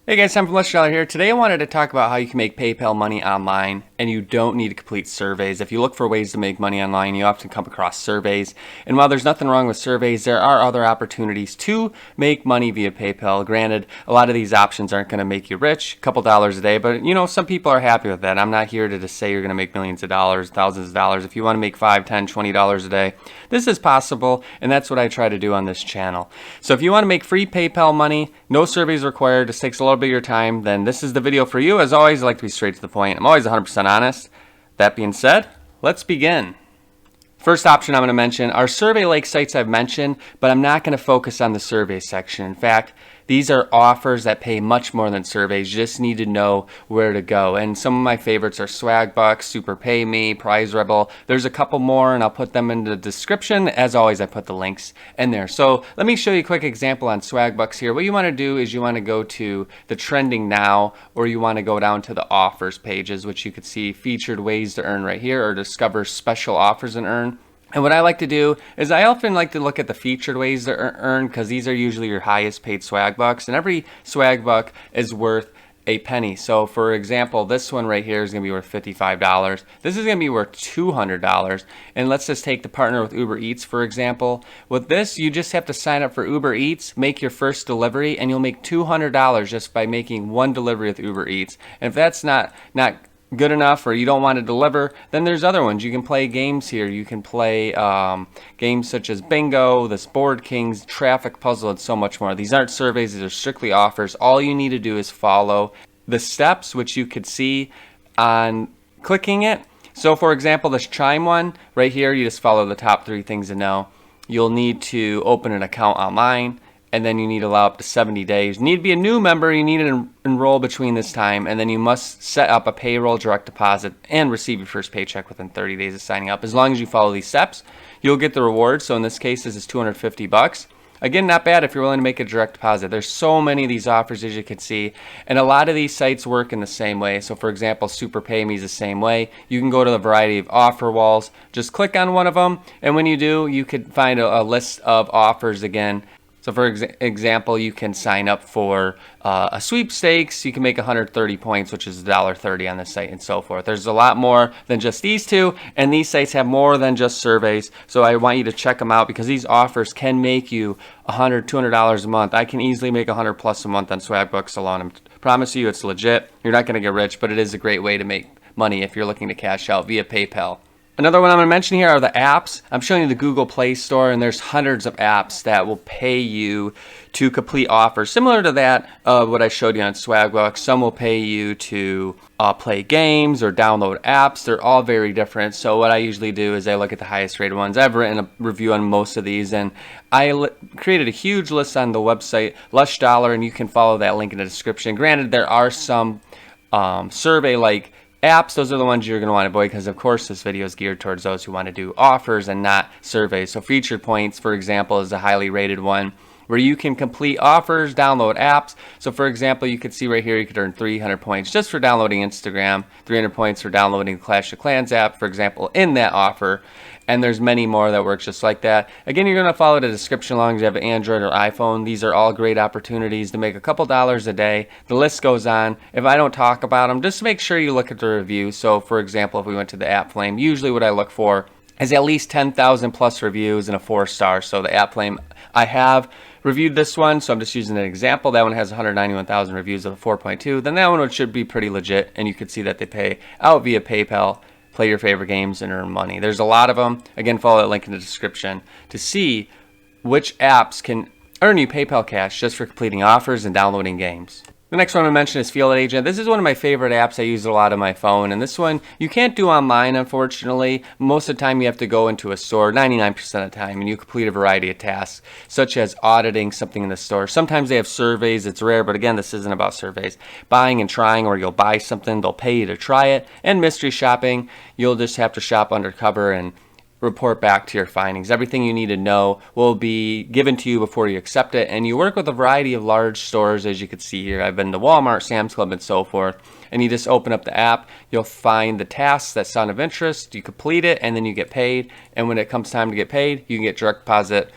Hey guys, I'm from LushDollar here. Today I wanted to talk about how you can make PayPal money online and you don't need to complete surveys. If you look for ways to make money online, you often come across surveys. And while there's nothing wrong with surveys, there are other opportunities to make money via PayPal. Granted, a lot of these options aren't going to make you rich, a couple dollars a day, but you know, some people are happy with that. I'm not here to just say you're going to make millions of dollars, thousands of dollars. If you want to make $5, $10, $20 a day, this is possible, and that's what I try to do on this channel. So if you want to make free PayPal money, no surveys required, just takes a little bit of your time, then this is the video for you. As always, I like to be straight to the point. I'm always 100% honest. That being said, let's begin. First option I'm going to mention are survey-like sites I've mentioned, but I'm not going to focus on the survey section. In fact, these are offers that pay much more than surveys. You just need to know where to go. And some of my favorites are Swagbucks, Super Pay Me, Prize Rebel. There's a couple more, and I'll put them in the description. As always, I put the links in there. So let me show you a quick example on Swagbucks here. What you want to do is you want to go to the trending now, or you want to go down to the offers pages, which you could see featured ways to earn right here, or discover special offers and earn. And what I like to do is I often like to look at the featured ways to earn, because these are usually your highest paid swag bucks, and every swag buck is worth a penny. So for example, this one right here is going to be worth $55. This is going to be worth $200. And let's just take the partner with Uber Eats, for example. With this, you just have to sign up for Uber Eats, make your first delivery, and you'll make $200 just by making one delivery with Uber Eats. And if that's not good enough, or you don't want to deliver, then there's other ones. You can play games here. You can play games such as Bingo, this Board Kings, Traffic Puzzle, and so much more. These aren't surveys. These are strictly offers. All you need to do is follow the steps, which you could see on clicking it. So for example, this Chime one right here, you just follow the top 3 things to know. You'll need to open an account online, and then you need to allow up to 70 days. You need to be a new member, you need to enroll between this time, and then you must set up a payroll direct deposit and receive your first paycheck within 30 days of signing up. As long as you follow these steps, you'll get the reward. So in this case, this is $250. Again, not bad if you're willing to make a direct deposit. There's so many of these offers, as you can see, and a lot of these sites work in the same way. So for example, Super Pay Me is the same way. You can go to the variety of offer walls, just click on one of them, and when you do, you could find a list of offers again. So for example, you can sign up for a sweepstakes. You can make 130 points, which is $1.30 on this site, and so forth. There's a lot more than just these two, and these sites have more than just surveys. So I want you to check them out, because these offers can make you $100, $200 a month. I can easily make $100 plus a month on Swagbucks alone. I promise you it's legit. You're not going to get rich, but it is a great way to make money if you're looking to cash out via PayPal. Another one I'm going to mention here are the apps. I'm showing you the Google Play Store, and there's hundreds of apps that will pay you to complete offers. Similar to that, what I showed you on Swagbucks. Some will pay you to play games or download apps. They're all very different. So what I usually do is I look at the highest rated ones. I've written a review on most of these, and I created a huge list on the website, LushDollar, and you can follow that link in the description. Granted, there are some survey-like apps. Those are the ones you're going to want to avoid, because of course this video is geared towards those who want to do offers and not surveys. So Featured Points, for example, is a highly rated one where you can complete offers, download apps. So for example, you could see right here, you could earn 300 points just for downloading Instagram, 300 points for downloading the Clash of Clans app, for example, in that offer. And there's many more that work just like that. Again, you're going to follow the description as long as you have an Android or iPhone. These are all great opportunities to make a couple dollars a day. The list goes on. If I don't talk about them, just make sure you look at the review. So for example, if we went to the App Flame, usually what I look for is at least 10,000 plus reviews and a 4-star. So the App Flame, I have reviewed this one, so I'm just using an example. That one has 191,000 reviews of a 4.2. Then that one should be pretty legit, and you can see that they pay out via PayPal. Play your favorite games and earn money. There's a lot of them. Again, follow that link in the description to see which apps can earn you PayPal cash just for completing offers and downloading games. The next one I mentioned is Field Agent. This is one of my favorite apps. I use a lot on my phone, and this one you can't do online, unfortunately. Most of the time you have to go into a store, 99% of the time, and you complete a variety of tasks, such as auditing something in the store. Sometimes they have surveys. It's rare, but again, this isn't about surveys. Buying and trying, or you'll buy something, they'll pay you to try it. And mystery shopping, you'll just have to shop undercover and report back to your findings. Everything you need to know will be given to you before you accept it, and you work with a variety of large stores, as you can see here. I've been to Walmart, Sam's Club, and so forth, and you just open up the app. You'll find the tasks that sound of interest, you complete it, and then you get paid. And when it comes time to get paid, you can get direct deposit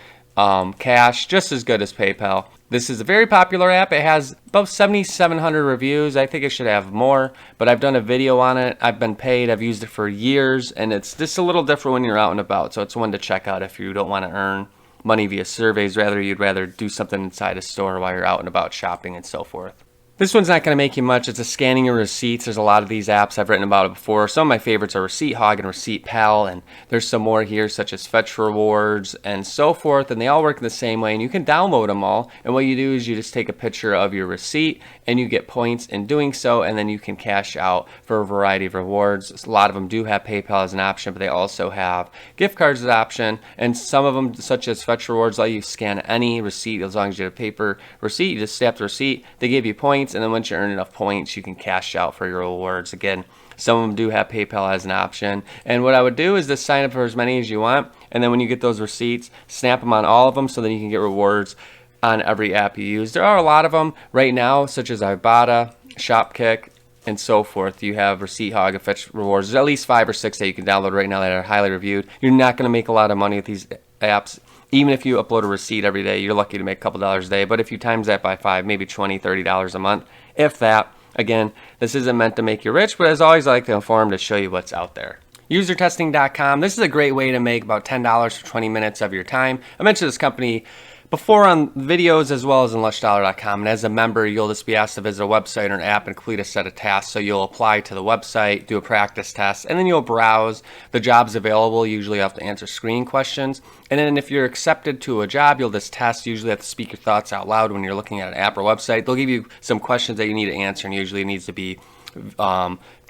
cash, just as good as PayPal. This is a very popular app. It has about 7,700 reviews. I think it should have more, but I've done a video on it. I've been paid. I've used it for years, and it's just a little different when you're out and about. So it's one to check out if you don't want to earn money via surveys. You'd rather do something inside a store while you're out and about shopping and so forth. This one's not going to make you much. It's a scanning your receipts. There's a lot of these apps. I've written about it before. Some of my favorites are Receipt Hog and Receipt Pal, and there's some more here such as Fetch Rewards and so forth, and they all work in the same way, and you can download them all, and what you do is you just take a picture of your receipt and you get points in doing so, and then you can cash out for a variety of rewards. A lot of them do have PayPal as an option, but they also have gift cards as an option, and some of them, such as Fetch Rewards, let you scan any receipt as long as you have a paper receipt. You just snap the receipt, they give you points, and then once you earn enough points, you can cash out for your rewards. Again, some of them do have PayPal as an option. And what I would do is just sign up for as many as you want, and then when you get those receipts, snap them on all of them so then you can get rewards on every app you use. There are a lot of them right now, such as Ibotta, Shopkick, and so forth. You have Receipt Hog and Fetch Rewards. There's at least 5 or 6 that you can download right now that are highly reviewed. You're not going to make a lot of money with these apps. Even if you upload a receipt every day, you're lucky to make a couple dollars a day. But if you times that by 5, maybe $20, $30 a month, if that. Again, this isn't meant to make you rich, but as always, I like to inform to show you what's out there. Usertesting.com. This is a great way to make about $10 for 20 minutes of your time. I mentioned this company before on videos as well as in LushDollar.com, and as a member you'll just be asked to visit a website or an app and complete a set of tasks. So you'll apply to the website, do a practice test, and then you'll browse the jobs available. Usually you have to answer screening questions, and then if you're accepted to a job, you'll just test. Usually have to speak your thoughts out loud when you're looking at an app or website. They'll give you some questions that you need to answer, and usually it needs to be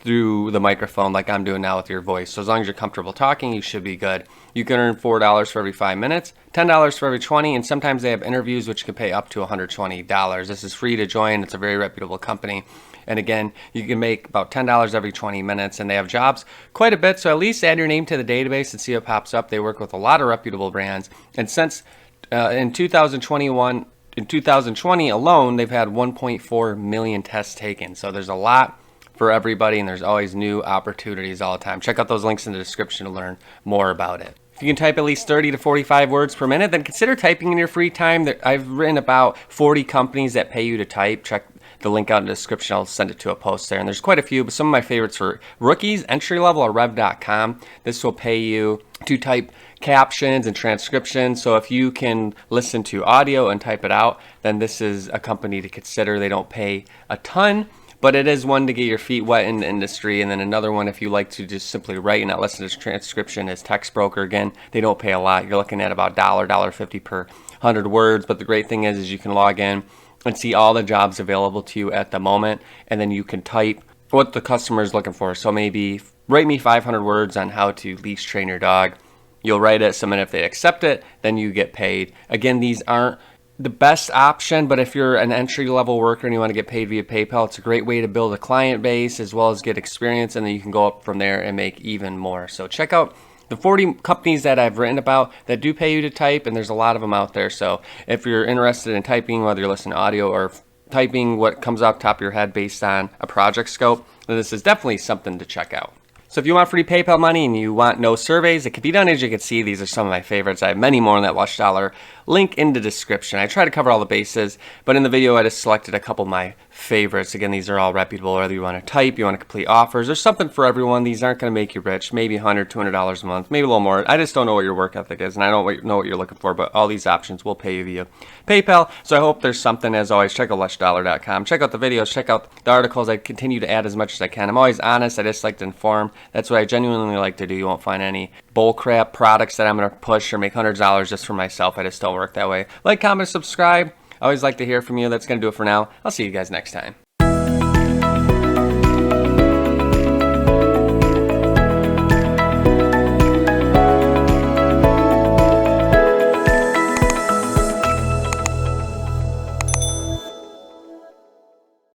through the microphone like I'm doing now with your voice. So as long as you're comfortable talking, you should be good. You can earn $4 for every 5 minutes, $10 for every 20, and sometimes they have interviews which can pay up to $120. This is free to join. It's a very reputable company. And again, you can make about $10 every 20 minutes, and they have jobs quite a bit. So at least add your name to the database and see what pops up. They work with a lot of reputable brands. And since in 2020 alone, they've had 1.4 million tests taken. So there's a lot for everybody, and there's always new opportunities all the time. Check out those links in the description to learn more about it. If you can type at least 30 to 45 words per minute, then consider typing in your free time. I've written about 40 companies that pay you to type. Check the link out in the description. I'll send it to a post there. And there's quite a few, but some of my favorites for rookies, entry level, are rev.com. This will pay you to type captions and transcriptions. So if you can listen to audio and type it out, then this is a company to consider. They don't pay a ton, but it is one to get your feet wet in the industry. And then another one, if you like to just simply write and not listen to transcription, is Text Broker. Again, they don't pay a lot. You're looking at about $1.50 per 100 words. But the great thing is you can log in and see all the jobs available to you at the moment, and then you can type what the customer is looking for. So maybe write me 500 words on how to leash train your dog. You'll write it, and if they accept it, then you get paid. Again, these aren't the best option, but if you're an entry-level worker and you want to get paid via PayPal, it's a great way to build a client base as well as get experience, and then you can go up from there and make even more. So check out the 40 companies that I've written about that do pay you to type, and there's a lot of them out there. So if you're interested in typing, whether you're listening to audio or typing what comes off the top of your head based on a project scope, then this is definitely something to check out. So if you want free PayPal money and you want no surveys, it can be done. As you can see, these are some of my favorites. I have many more in that LushDollar link in the description. I try to cover all the bases, but in the video I just selected a couple of my favorites. Again, these are all reputable. Whether you want to type, you want to complete offers, there's something for everyone. These aren't going to make you rich. Maybe $100, $200 a month, maybe a little more. I just don't know what your work ethic is, and I don't know what you're looking for, but all these options will pay you via PayPal. So I hope there's something. As always, check out LushDollar.com. Check out the videos, check out the articles. I continue to add as much as I can. I'm always honest. I just like to inform. That's what I genuinely like to do. You won't find any bullcrap products that I'm going to push or make hundreds of dollars just for myself. I just don't work that way. Like, comment, subscribe. I always like to hear from you. That's going to do it for now. I'll see you guys next time.